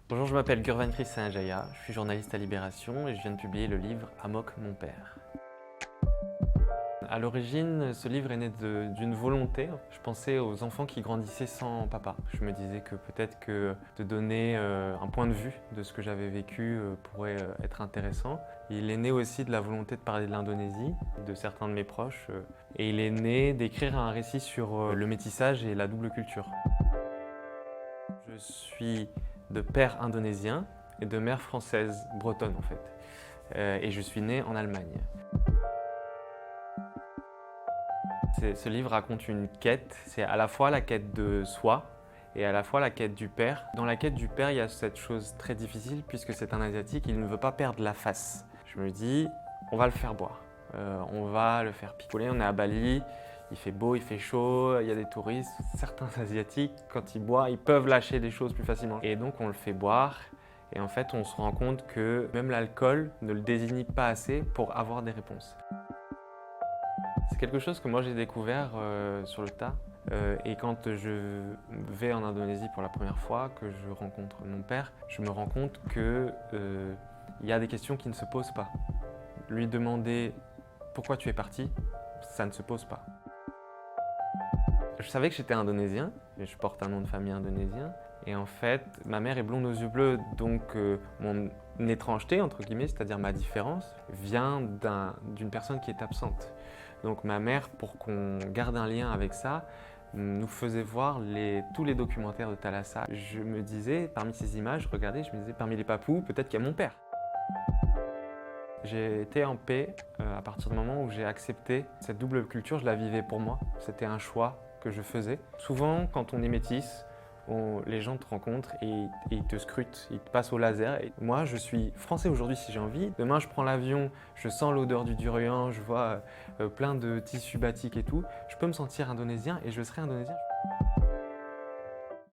Bonjour, je m'appelle Gurvan Krishnajaya, je suis journaliste à Libération et je viens de publier le livre Amok, mon père. À l'origine, ce livre est né d'une volonté. Je pensais aux enfants qui grandissaient sans papa. Je me disais que peut-être que de donner un point de vue de ce que j'avais vécu pourrait être intéressant. Il est né aussi de la volonté de parler de l'Indonésie, de certains de mes proches. Et il est né d'écrire un récit sur le métissage et la double culture. Je suis de père indonésien et de mère française, bretonne en fait. Et je suis né en Allemagne. Ce livre raconte une quête, c'est à la fois la quête de soi et à la fois la quête du père. Dans la quête du père, il y a cette chose très difficile puisque c'est un Asiatique, il ne veut pas perdre la face. Je me dis, on va le faire boire, on va le faire picoler. On est à Bali, il fait beau, il fait chaud, il y a des touristes. Certains Asiatiques, quand ils boivent, ils peuvent lâcher des choses plus facilement. Et donc on le fait boire et en fait on se rend compte que même l'alcool ne le désigne pas assez pour avoir des réponses. C'est quelque chose que moi j'ai découvert sur le tas. Et quand je vais en Indonésie pour la première fois, que je rencontre mon père, je me rends compte qu'il y a des questions qui ne se posent pas. Lui demander pourquoi tu es parti, ça ne se pose pas. Je savais que j'étais indonésien, et je porte un nom de famille indonésien. Et en fait, ma mère est blonde aux yeux bleus, donc mon étrangeté, entre guillemets, c'est-à-dire ma différence, vient d'une personne qui est absente. Donc ma mère, pour qu'on garde un lien avec ça, nous faisait voir tous les documentaires de Thalassa. Je me disais, parmi ces images, je regardais, je me disais, parmi les papous, peut-être qu'il y a mon père. J'ai été en paix à partir du moment où j'ai accepté cette double culture, je la vivais pour moi. C'était un choix que je faisais. Souvent, quand on est métis, les gens te rencontrent et ils te scrutent, ils te passent au laser. Et moi, je suis français aujourd'hui si j'ai envie. Demain, je prends l'avion, je sens l'odeur du durian, je vois plein de tissus batik et tout. Je peux me sentir indonésien et je serai indonésien.